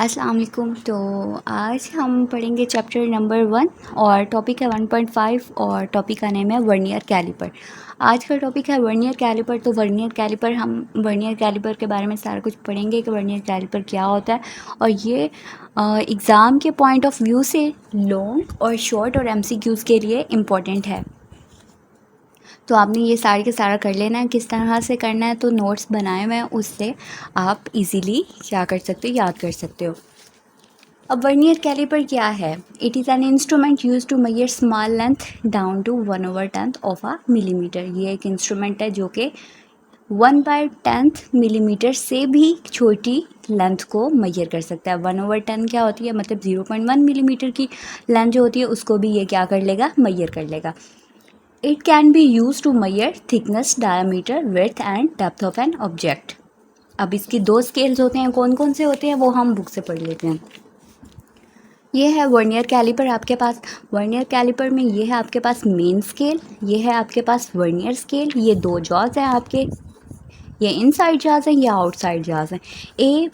अस्सलाम वालेकुम। तो आज हम पढ़ेंगे चैप्टर नंबर 1 और टॉपिक है 1.5 और टॉपिक का नेम है वर्नियर कैलिपर। आज का टॉपिक है वर्नियर कैलिपर। तो वर्नियर कैलिपर हम वर्नियर कैलिपर के बारे में सारा कुछ पढ़ेंगे कि वर्नियर कैलिपर क्या होता है और ये एग्ज़ाम के पॉइंट ऑफ व्यू से लॉन्ग और शॉर्ट और एमसीक्यूज़ के लिए इम्पॉर्टेंट है। तो आपने ये सारे के सारा कर लेना है। किस तरह से करना है तो नोट्स बनाए हुए हैं, उससे आप इजीली क्या कर सकते हो, याद कर सकते हो। अब वर्नियर कैलिपर क्या है? It is an instrument use to measure small length down to 1/10 of a millimetre. ये एक इंस्ट्रूमेंट है जो कि 1/10 मिलीमीटर से भी छोटी लेंथ को मेजर कर सकता है। 1/10 क्या होती है, मतलब 0.1 मिलीमीटर की लेंथ जो होती है उसको भी ये क्या कर लेगा, मेजर कर लेगा। It can be used to measure thickness, diameter, width and depth of an object. अब इसकी दो स्केल्स होते हैं, कौन कौन से होते हैं वो हम बुक से पढ़ लेते हैं। ये है वर्नियर कैलिपर आपके पास। वर्नियर कैलिपर में ये है आपके पास मेन स्केल, ये है आपके पास वर्नियर स्केल। ये दो जॉज हैं आपके, ये इनसाइड जाज हैं, ये आउटसाइड जाज हैं। A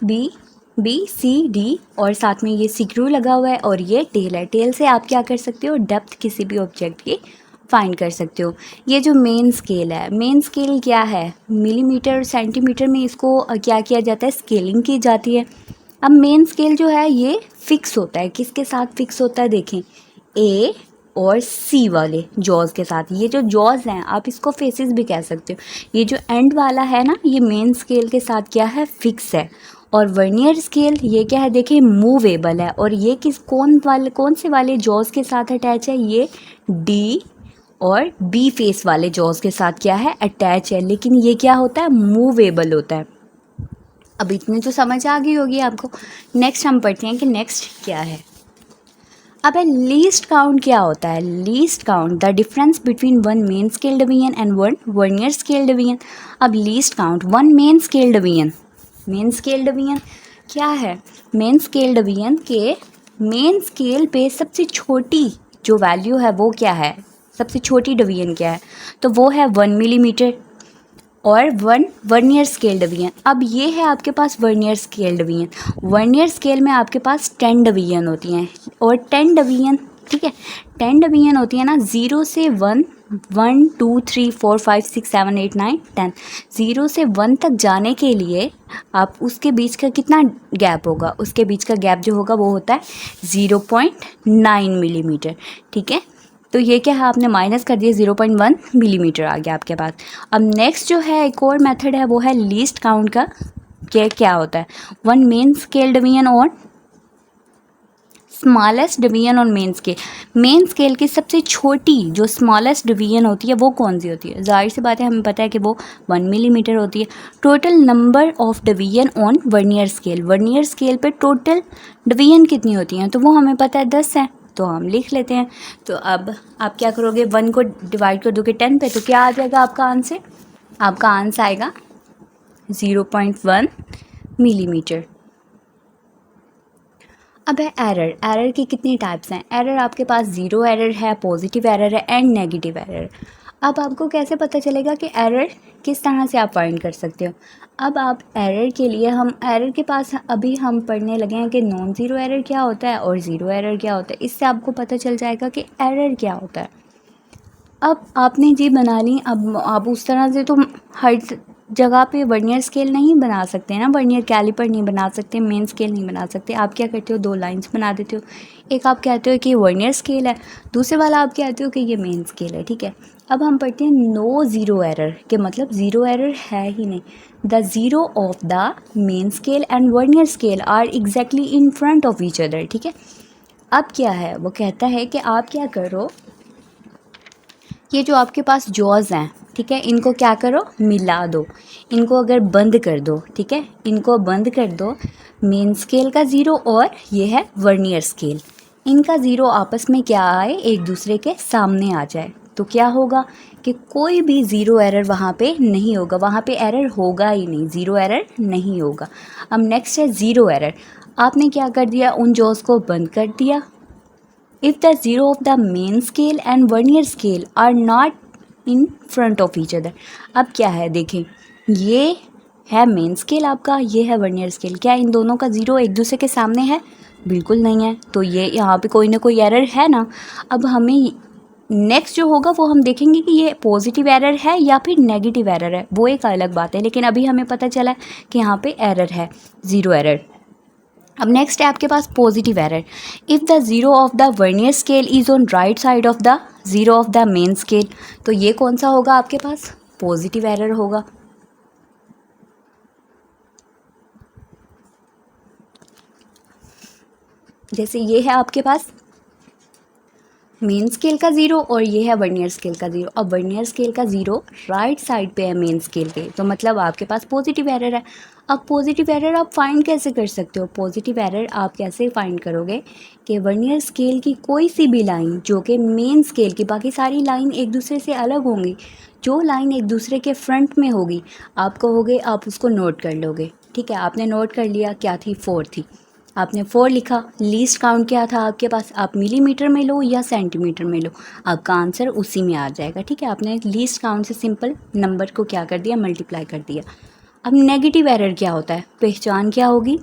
B C D और साथ में ये स्क्रू लगा हुआ है और ये टेल है। टेल से आप क्या कर सकते हो, डेप्थ किसी भी ऑब्जेक्ट की फाइंड कर सकते हो। ये जो मेन स्केल है, मेन स्केल क्या है, मिलीमीटर और सेंटीमीटर में इसको क्या किया जाता है, स्केलिंग की जाती है। अब मेन स्केल जो है ये फिक्स होता है, किसके साथ फिक्स होता है, देखें A और C वाले जॉज के साथ। ये जो जॉज हैं आप इसको फेसेस भी कह सकते हो। ये जो एंड वाला है ना, ये मेन स्केल के साथ क्या है, फिक्स है। और वर्नियर स्केल ये क्या है, देखिए मूवेबल है। और ये कौन से वाले जॉज के साथ अटैच है, ये D और B फेस वाले जॉज के साथ क्या है, अटैच है। लेकिन ये क्या होता है, मूवेबल होता है। अब इतनी तो समझ आ गई होगी आपको। नेक्स्ट हम पढ़ते हैं कि नेक्स्ट क्या है। अब लीस्ट काउंट क्या होता है। Least count the difference between one main scale division and one vernier scale division. अब least count one main scale division, main scale division क्या है, मेन स्केल डिवीजन के मेन स्केल पे सबसे छोटी जो वैल्यू है वो क्या है, सबसे छोटी डिवीजन क्या है, तो वो है 1 मिलीमीटर और 1 वर्नियर स्केल डिवीजन। अब ये है आपके पास vernier scale division. Vernier scale में आपके पास 10 डिवीजन होती हैं और 10 डिवीजन, ठीक है, 10 डिवीजन होती है ना, 0 से 1, 1 2 3 4 5 6 7 8 9 10, 0 से 1 तक जाने के लिए आप उसके बीच का कितना गैप होगा, उसके बीच का गैप जो होगा वो होता है 0.9 मिलीमीटर, ठीक है। तो ये क्या है, आपने माइनस कर दिया, 0.1 मिलीमीटर आ गया आपके पास। अब नेक्स्ट जो है एक और मेथड है वो है लीस्ट काउंट का। क्या होता है, वन मेन स्केल डिवीजन और smallest division on main scale. Main scale की सबसे छोटी जो स्मॉलेस्ट डिवीजन होती है वो कौन सी होती है, जाहिर सी बात है हमें पता है कि वो 1 मिलीमीटर होती है। Total number of division on vernier scale, vernier scale पे टोटल डिवीजन कितनी होती हैं, तो वो हमें पता है 10 है, तो हम लिख लेते हैं। तो अब आप क्या करोगे, 1 को डिवाइड कर दोगे 10 पे, तो क्या आ जाएगा आपका आंसर, आपका आंसर आएगा 0.1 मिलीमीटर। अब है एरर। एरर की कितनी टाइप्स हैं। एरर आपके पास ज़ीरो एरर है, पॉजिटिव एरर है एंड नेगेटिव एरर। अब आपको कैसे पता चलेगा कि एरर किस तरह से आप फाइंड कर सकते हो। अब आप एरर के लिए, हम एरर के पास अभी हम पढ़ने लगे हैं कि नॉन ज़ीरो एरर क्या होता है और ज़ीरो एरर क्या होता है। इससे आपको पता चल जाएगा कि एरर क्या होता है। अब आपने जी बना ली, अब आप उस तरह से तो हर जगह पे वर्नियर स्केल नहीं बना सकते ना, वर्नियर कैलिपर नहीं बना सकते, मेन स्केल नहीं बना सकते। आप क्या करते हो, दो लाइंस बना देते हो। एक आप कहते हो कि ये वर्नियर स्केल है, दूसरे वाला आप कहते हो कि ये मेन स्केल है, ठीक है। अब हम पढ़ते हैं नो ज़ीरो एरर के मतलब ज़ीरो एरर है ही नहीं। The zero of the main scale and vernier scale are exactly in front of each other, ठीक है। अब क्या है, वो कहता है कि आप क्या करो, ये जो आपके पास जॉज हैं, ठीक है, इनको क्या करो, मिला दो, इनको अगर बंद कर दो, ठीक है, इनको बंद कर दो। मेन स्केल का ज़ीरो और ये है वर्नियर स्केल, इनका ज़ीरो आपस में क्या आए, एक दूसरे के सामने आ जाए, तो क्या होगा कि कोई भी ज़ीरो एरर वहाँ पे नहीं होगा, वहाँ पे एरर होगा ही नहीं, ज़ीरो एरर नहीं होगा। अब नेक्स्ट है ज़ीरो एरर। आपने क्या कर दिया, उन जॉज को बंद कर दिया। If the zero of the main scale and vernier scale are not in front of each other, अब क्या है देखें, ये है मेन स्केल आपका, ये है वर्नियर स्केल। क्या इन दोनों का ज़ीरो एक दूसरे के सामने है? बिल्कुल नहीं है। तो ये यहाँ पे कोई ना कोई एरर है ना। अब हमें नेक्स्ट जो होगा वो हम देखेंगे कि ये पॉजिटिव एरर है या फिर नेगेटिव एरर है, वो एक अलग बात है। लेकिन अभी हमें पता चला है कि यहाँ पे एरर है, ज़ीरो एरर। अब नेक्स्ट है आपके पास positive error. If the zero of the vernier scale is on right side of the zero of the main scale, तो ये कौन सा होगा आपके पास? पॉजिटिव एरर होगा। जैसे ये है आपके पास मेन स्केल का ज़ीरो और ये है वर्नियर स्केल का ज़ीरो। अब वर्नियर स्केल का ज़ीरो राइट साइड पे है मेन स्केल के, तो मतलब आपके पास पॉजिटिव एरर है। अब पॉजिटिव एरर आप फाइंड कैसे कर सकते हो? पॉजिटिव एरर आप कैसे फाइंड करोगे कि वर्नियर स्केल की कोई सी भी लाइन जो कि मेन स्केल की, बाकी सारी लाइन एक दूसरे से अलग होंगी, जो लाइन एक दूसरे के फ्रंट में होगी आप कहोगे, आप उसको नोट कर लोगे। ठीक है, आपने नोट कर लिया, क्या थी? 4 थी। आपने 4 लिखा, लीस्ट काउंट क्या था आपके पास? आप मिलीमीटर में लो या सेंटीमीटर में लो, आपका आंसर उसी में आ जाएगा। ठीक है, आपने लीस्ट काउंट से सिंपल नंबर को क्या कर दिया? मल्टीप्लाई कर दिया। अब नेगेटिव एरर क्या होता है? पहचान क्या होगी?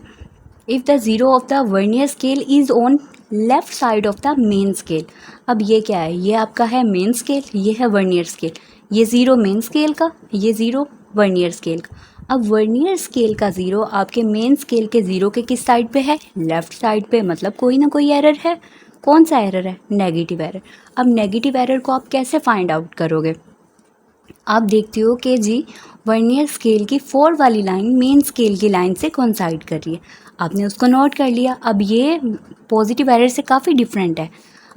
If the zero of the vernier scale is on left side of the main scale. अब ये क्या है? ये आपका है मेन स्केल, ये है वर्नियर स्केल। ये ज़ीरो मेन स्केल का, ये ज़ीरो वर्नियर स्केल का। अब वर्नियर स्केल का ज़ीरो आपके मेन स्केल के ज़ीरो के किस साइड पे है? लेफ़्ट साइड पे, मतलब कोई ना कोई एरर है। कौन सा एरर है? Negative error. अब नेगेटिव एरर को आप कैसे फाइंड आउट करोगे? आप देखते हो कि जी वर्नियर स्केल की 4 वाली लाइन मेन स्केल की लाइन से कोइंसाइड कर रही है, आपने उसको नोट कर लिया। अब ये पॉजिटिव एरर से काफ़ी डिफरेंट है।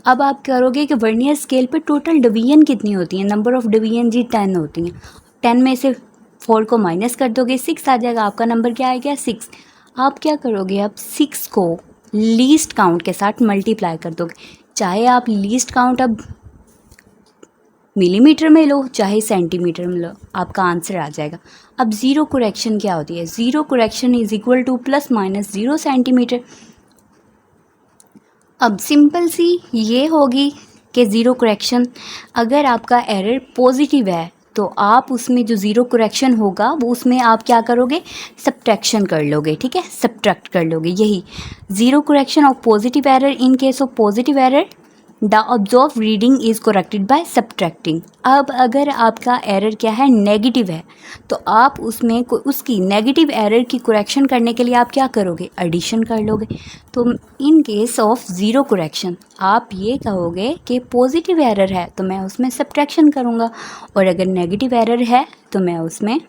अब आप करोगे कि वर्नियर स्केल पे टोटल डिवीजन कितनी होती है? नंबर ऑफ़ डिवीजन जी 10 होती हैं। 10 में से 4 को माइनस कर दोगे, 6 आ जाएगा। आपका नंबर क्या आएगा? 6। आप क्या करोगे? अब 6 को लीस्ट काउंट के साथ मल्टीप्लाई कर दोगे। चाहे आप लीस्ट काउंट अब मिलीमीटर में लो चाहे सेंटीमीटर में लो, आपका आंसर आ जाएगा। अब ज़ीरो करेक्शन क्या होती है? Zero correction is equal two plus minus 0 centimetre. अब सिंपल सी ये होगी कि ज़ीरो करेक्शन, अगर आपका एरर पॉजिटिव है तो आप उसमें जो ज़ीरो करेक्शन होगा वो उसमें आप क्या करोगे? सब्ट्रैक्शन कर लोगे। ठीक है, सब्ट्रैक्ट कर लोगे। यही zero correction of positive error. In case of positive error the observe reading is corrected by subtracting. अब अगर आपका एरर क्या है? नेगेटिव है, तो आप उसमें उसकी नेगेटिव एरर की करेक्शन करने के लिए आप क्या करोगे? एडिशन कर लोगे। तो in case of zero correction आप ये कहोगे कि पॉजिटिव एरर है तो मैं उसमें सब्ट्रैक्शन करूँगा, और अगर नेगेटिव एरर है तो मैं उसमें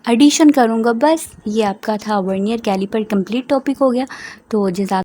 एडिशन करूँगा। बस ये आपका था वर्नियर कैलिपर कंप्लीट टॉपिक हो गया। तो जैसा